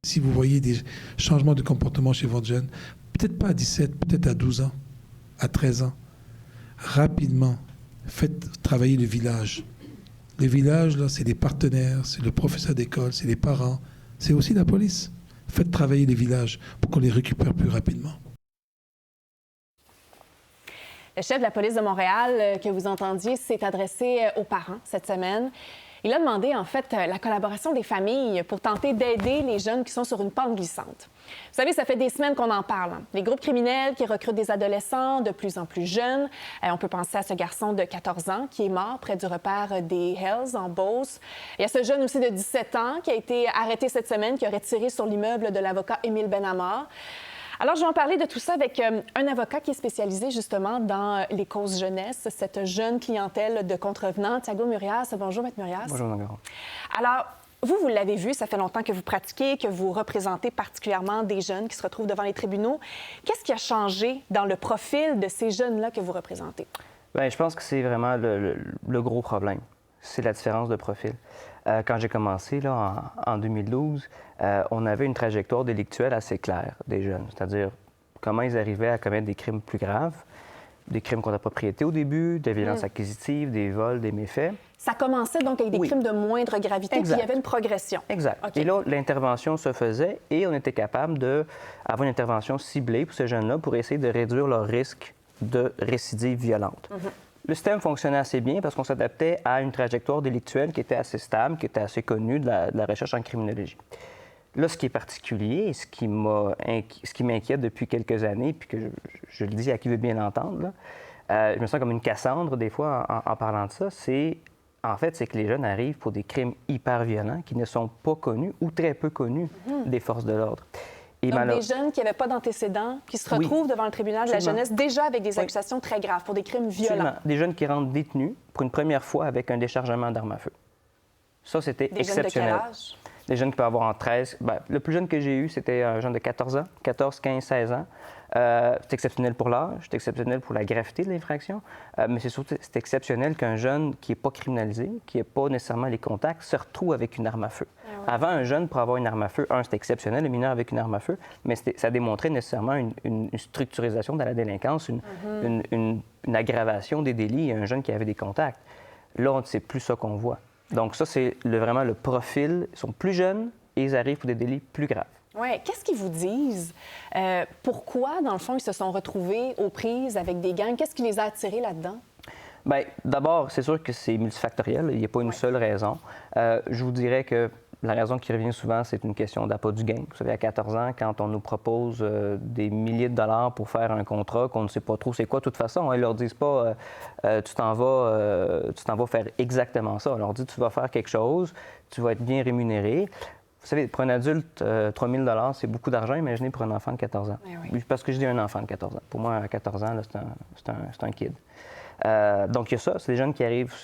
Si vous voyez des changements de comportement chez votre jeune, peut-être pas à 17, peut-être à 12 ans, à 13 ans, rapidement, faites travailler le village. Le village, là, c'est les partenaires, c'est le professeur d'école, c'est les parents, c'est aussi la police. Faites travailler les villages pour qu'on les récupère plus rapidement. Le chef de la police de Montréal, que vous entendiez, s'est adressé aux parents cette semaine. Il a demandé, en fait, la collaboration des familles pour tenter d'aider les jeunes qui sont sur une pente glissante. Vous savez, ça fait des semaines qu'on en parle. Les groupes criminels qui recrutent des adolescents de plus en plus jeunes. On peut penser à ce garçon de 14 ans qui est mort près du repère des Hells en Beauce. Il y a ce jeune aussi de 17 ans qui a été arrêté cette semaine, qui aurait tiré sur l'immeuble de l'avocat Émile Benamor. Alors, je vais en parler de tout ça avec un avocat qui est spécialisé justement dans les causes jeunesse, cette jeune clientèle de contrevenants. Thiago Murias. Bonjour, Maître Murias. Bonjour, Margaret. Alors, vous l'avez vu, ça fait longtemps que vous pratiquez, que vous représentez particulièrement des jeunes qui se retrouvent devant les tribunaux. Qu'est-ce qui a changé dans le profil de ces jeunes-là que vous représentez? Bien, je pense que c'est vraiment le gros problème. C'est la différence de profil. Quand j'ai commencé là, en 2012, on avait une trajectoire délictuelle assez claire des jeunes, c'est-à-dire comment ils arrivaient à commettre des crimes plus graves, des crimes contre la propriété au début, des violences acquisitives, des vols, des méfaits. Ça commençait donc avec des crimes de moindre gravité, puis il y avait une progression. Exact. Okay. Et là, l'intervention se faisait et on était capable d'avoir une intervention ciblée pour ces jeunes-là pour essayer de réduire leur risque de récidive violente. Le système fonctionnait assez bien parce qu'on s'adaptait à une trajectoire délictuelle qui était assez stable, qui était assez connue de la recherche en criminologie. Là, ce qui est particulier, ce qui m'inquiète depuis quelques années, puis que je le dis à qui veut bien l'entendre, je me sens comme une Cassandre des fois en parlant de ça, c'est que les jeunes arrivent pour des crimes hyper violents qui ne sont pas connus ou très peu connus des forces de l'ordre. Et donc, des jeunes qui n'avaient pas d'antécédents, qui se retrouvent devant le tribunal de la jeunesse, déjà avec des accusations très graves pour des crimes violents. Absolument. Des jeunes qui rentrent détenus pour une première fois avec un déchargement d'armes à feu. Ça, c'était exceptionnel. Jeunes de quel âge? Des jeunes qui peuvent avoir en 13... Bien, le plus jeune que j'ai eu, c'était un jeune de 14 ans, 14, 15, 16 ans. C'est exceptionnel pour l'âge, c'est exceptionnel pour la gravité de l'infraction, mais c'est surtout c'est exceptionnel qu'un jeune qui n'est pas criminalisé, qui n'a pas nécessairement les contacts, se retrouve avec une arme à feu. Avant, un jeune, pour avoir une arme à feu, c'était exceptionnel, le mineur avec une arme à feu, mais ça démontrait nécessairement une structurisation de la délinquance, une aggravation des délits, un jeune qui avait des contacts. Là, c'est plus ça qu'on voit. Donc ça, c'est vraiment le profil. Ils sont plus jeunes et ils arrivent pour des délits plus graves. Oui. Qu'est-ce qu'ils vous disent? Pourquoi, dans le fond, ils se sont retrouvés aux prises avec des gangs? Qu'est-ce qui les a attirés là-dedans? Bien, d'abord, c'est sûr que c'est multifactoriel. Il n'y a pas une seule raison. Je vous dirais que la raison qui revient souvent, c'est une question d'appât du gain. Vous savez, à 14 ans, quand on nous propose des milliers de dollars pour faire un contrat qu'on ne sait pas trop c'est quoi, de toute façon, ils ne leur disent pas tu t'en vas faire exactement ça. On leur dit tu vas faire quelque chose, tu vas être bien rémunéré. Vous savez, pour un adulte, 3 000 $, c'est beaucoup d'argent. Imaginez pour un enfant de 14 ans. Oui. Parce que je dis un enfant de 14 ans. Pour moi, à 14 ans, là, c'est un kid. Donc, il y a ça. C'est des jeunes qui arrivent,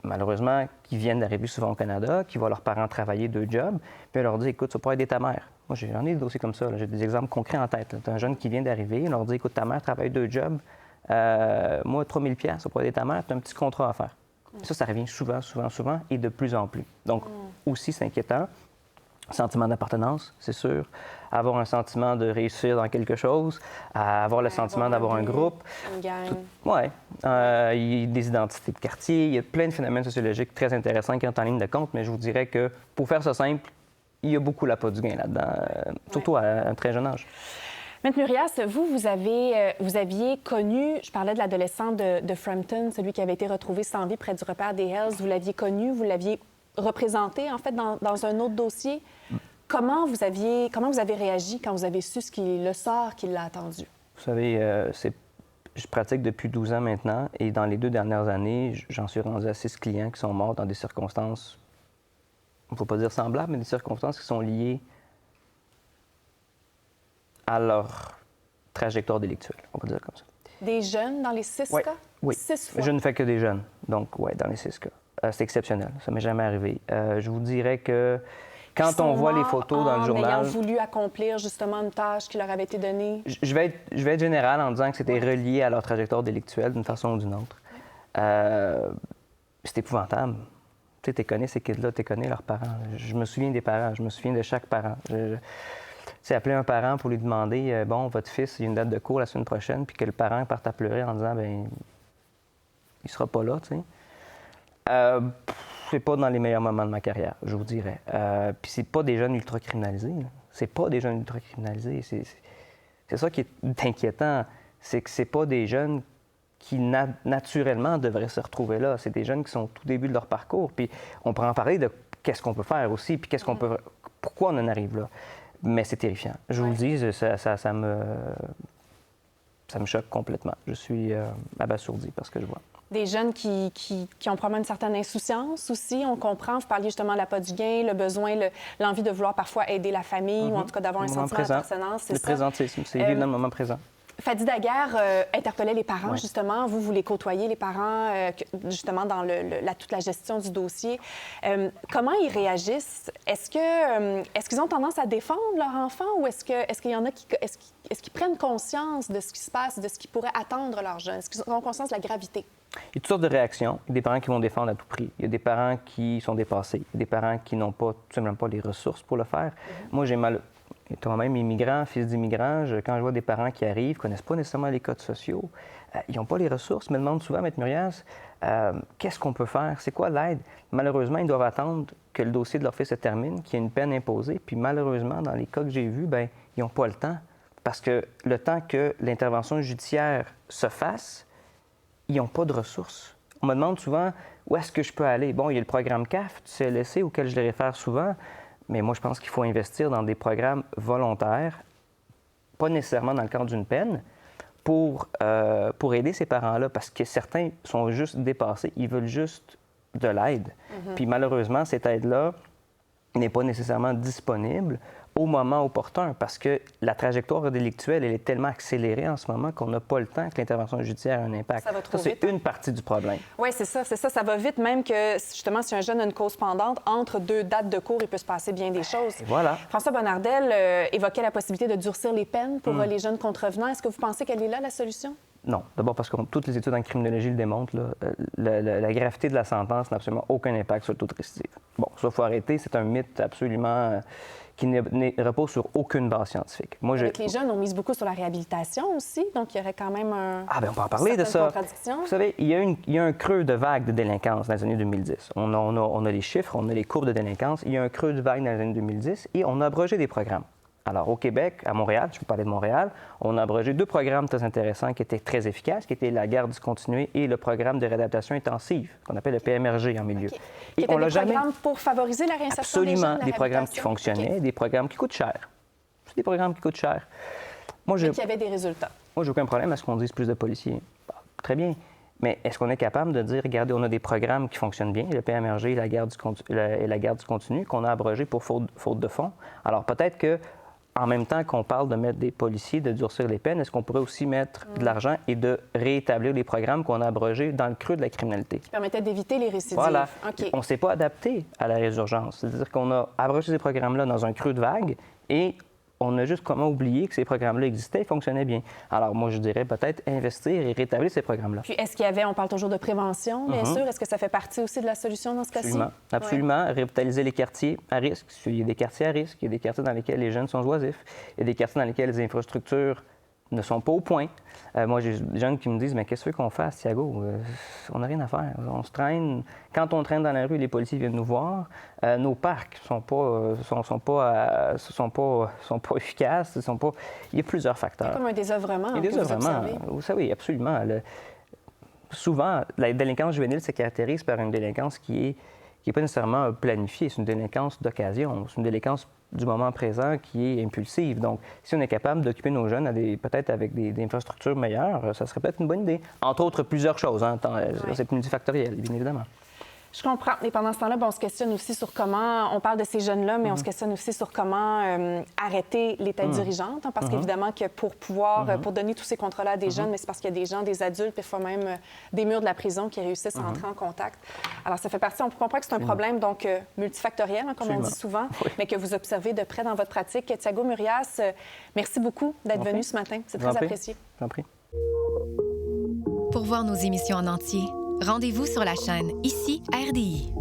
malheureusement, qui viennent d'arriver souvent au Canada, qui voient leurs parents travailler 2 jobs, puis on leur dit, écoute, ça pourrait aider ta mère. Moi, j'en ai des dossiers comme ça. J'ai des exemples concrets en tête. Tu as un jeune qui vient d'arriver, on leur dit, écoute, ta mère travaille 2 jobs. Moi, 3 000 $, ça pourrait aider ta mère. Tu as un petit contrat à faire. Ça revient souvent et de plus en plus. Donc, aussi, c'est inquiétant. Sentiment d'appartenance, c'est sûr. Avoir un sentiment de réussir dans quelque chose, avoir le sentiment d'avoir un groupe. Une gang. Oui. Il y a des identités de quartier, il y a plein de phénomènes sociologiques très intéressants qui entrent en ligne de compte, mais je vous dirais que, pour faire ça simple, il y a beaucoup l'appât du gain là-dedans, surtout à un très jeune âge. Maître Murias, vous aviez connu, je parlais de l'adolescent de Frampton, celui qui avait été retrouvé sans vie près du repère des Hells. Vous l'aviez connu, vous l'aviez représenté, en fait, dans un autre dossier. Comment vous avez réagi quand vous avez su le sort qui l'a attendu? Vous savez, je pratique depuis 12 ans maintenant et dans les 2 dernières années, j'en suis rendu à 6 clients qui sont morts dans des circonstances, on ne peut pas dire semblables, mais des circonstances qui sont liées à leur trajectoire délictuelle, on peut dire comme ça. Des jeunes dans les 6 cas? Oui, 6 fois? Je ne fais que des jeunes, donc oui, dans les 6 cas. C'est exceptionnel, ça ne m'est jamais arrivé. Je vous dirais que quand on voit les photos dans le journal... ayant voulu accomplir justement une tâche qui leur avait été donnée. Je vais être général en disant que c'était relié à leur trajectoire délictuelle d'une façon ou d'une autre. C'est épouvantable. Tu sais, tu connais ces kids-là, tu connais leurs parents. Je me souviens des parents, je me souviens de chaque parent. Tu sais, appeler un parent pour lui demander bon, votre fils, il y a une date de cours la semaine prochaine, puis que le parent parte à pleurer en disant ben il sera pas là, tu sais. C'est pas dans les meilleurs moments de ma carrière, je vous dirais. Puis c'est pas des jeunes ultra-criminalisés. Là. C'est pas des jeunes ultra-criminalisés. C'est ça qui est inquiétant, c'est que c'est pas des jeunes qui, naturellement, devraient se retrouver là. C'est des jeunes qui sont au tout début de leur parcours. Puis on pourrait en parler de qu'est-ce qu'on peut faire aussi, puis qu'est-ce qu'on peut... Pourquoi on en arrive là. Mais c'est terrifiant. Je vous le dis, ça me choque complètement. Je suis abasourdi par ce que je vois. Des jeunes qui ont probablement une certaine insouciance aussi, on comprend. Vous parliez justement de l'appât du gain, le besoin, l'envie de vouloir parfois aider la famille ou en tout cas d'avoir un sentiment d'appartenance. C'est le présentisme, c'est vivre dans le moment présent. Fadi Daguerre interpellait les parents, Oui. justement. Vous les côtoyez, les parents, justement, dans toute la gestion du dossier. Comment ils réagissent? Est-ce qu'ils ont tendance à défendre leur enfant ou est-ce qu'il y en a est-ce qu'ils prennent conscience de ce qui se passe, de ce qui pourrait attendre leur jeune? Est-ce qu'ils ont conscience de la gravité? Il y a toutes sortes de réactions. Il y a des parents qui vont défendre à tout prix. Il y a des parents qui sont dépassés. Il y a des parents qui n'ont pas, tout simplement pas les ressources pour le faire. Moi, j'ai mal... Étant moi-même immigrant, fils d'immigrant, quand je vois des parents qui arrivent, ne connaissent pas nécessairement les codes sociaux, ils n'ont pas les ressources, me demandent souvent, Maître Murias, qu'est-ce qu'on peut faire? C'est quoi l'aide? Malheureusement, ils doivent attendre que le dossier de leur fils se termine, qu'il y ait une peine imposée. Puis malheureusement, dans les cas que j'ai vus, bien, ils n'ont pas le temps. Parce que le temps que l'intervention judiciaire se fasse, ils n'ont pas de ressources. On me demande souvent, où est-ce que je peux aller? Bon, il y a le programme CAF du CLSC auquel je les réfère souvent. Mais moi, je pense qu'il faut investir dans des programmes volontaires, pas nécessairement dans le cadre d'une peine, pour aider ces parents-là, parce que certains sont juste dépassés, ils veulent juste de l'aide. Puis malheureusement, cette aide-là n'est pas nécessairement disponible au moment opportun, parce que la trajectoire délictuelle, elle est tellement accélérée en ce moment qu'on n'a pas le temps que l'intervention judiciaire ait un impact. Ça va trop c'est vite, une partie du problème. Oui, c'est ça. Ça va vite, même que, justement, si un jeune a une cause pendante, entre deux dates de cours, il peut se passer bien des choses. Et voilà. François Bonnardel évoquait la possibilité de durcir les peines pour les jeunes contrevenants. Est-ce que vous pensez qu'elle est là, la solution? Non. D'abord parce que toutes les études en criminologie le démontrent, là, la gravité de la sentence n'a absolument aucun impact sur le taux de récidive. Bon, ça, il faut arrêter. C'est un mythe absolument qui ne repose sur aucune base scientifique. Moi, Avec les jeunes, on mise beaucoup sur la réhabilitation aussi, donc il y aurait quand même un... Ah bien, on peut en parler de ça. Vous savez, il y a un creux de vague de délinquance dans les années 2010. On a les chiffres, on a les courbes de délinquance. Il y a un creux de vague dans les années 2010 et on a abrogé des programmes. Alors, au Québec, à Montréal, je peux parler de Montréal, on a abrogé 2 programmes très intéressants qui étaient très efficaces, qui étaient la garde discontinuée et le programme de réadaptation intensive, qu'on appelle le PMRG en milieu. Okay. Et on l'a jamais... programmes pour favoriser la réinsertion Absolument, des jeunes, des programmes qui fonctionnaient, des programmes qui coûtent cher. C'est des programmes qui coûtent cher. Mais qui avaient des résultats. Moi, j'ai aucun problème à ce qu'on dise plus de policiers. Très bien. Mais est-ce qu'on est capable de dire, regardez, on a des programmes qui fonctionnent bien, le PMRG et la garde discontinue, qu'on a abrogé pour faute de fonds? Alors, peut-être que en même temps qu'on parle de mettre des policiers, de durcir les peines, est-ce qu'on pourrait aussi mettre de l'argent et de réétablir les programmes qu'on a abrogés dans le creux de la criminalité? Qui permettait d'éviter les récidives. Voilà. Okay. On ne s'est pas adapté à la résurgence. C'est-à-dire qu'on a abrogé ces programmes-là dans un creux de vague et on a juste comment oublié que ces programmes-là existaient et fonctionnaient bien. Alors, moi, je dirais peut-être investir et rétablir ces programmes-là. Puis, est-ce qu'il y avait, on parle toujours de prévention, bien sûr, est-ce que ça fait partie aussi de la solution dans ce cas-ci? Absolument. Absolument. Ouais. Revitaliser les quartiers à risque. Il y a des quartiers à risque, il y a des quartiers dans lesquels les jeunes sont oisifs, il y a des quartiers dans lesquels les infrastructures ne sont pas au point. Moi, j'ai des jeunes qui me disent, mais qu'est-ce que tu veux qu'on fasse, Thiago? On n'a rien à faire. On se traîne. Quand on traîne dans la rue, les policiers viennent nous voir. Nos parcs sont pas efficaces. Il y a plusieurs facteurs. C'est comme un désœuvrement. Il y a des désœuvrements. Vous savez, absolument. Souvent, la délinquance juvénile se caractérise par une délinquance qui n'est pas nécessairement planifiée. C'est une délinquance d'occasion. C'est une délinquance du moment présent qui est impulsive. Donc, si on est capable d'occuper nos jeunes peut-être avec des infrastructures meilleures, ça serait peut-être une bonne idée. Entre autres, plusieurs choses. Hein. C'est multifactoriel, bien évidemment. Je comprends. Et pendant ce temps-là, on se questionne aussi sur comment... On parle de ces jeunes-là, mais on se questionne aussi sur comment arrêter les têtes dirigeantes. Hein, parce qu'évidemment, que pour pouvoir... pour donner tous ces contrats-là à des jeunes, mais c'est parce qu'il y a des gens, des adultes, parfois même des murs de la prison qui réussissent à entrer en contact. Alors, ça fait partie... On comprend que c'est un problème, donc, multifactoriel, hein, comme on dit souvent, mais que vous observez de près dans votre pratique. Thiago Murias, merci beaucoup d'être venu ce matin. C'est très apprécié. J'en prie. Pour voir nos émissions en entier, rendez-vous sur la chaîne ICI RDI.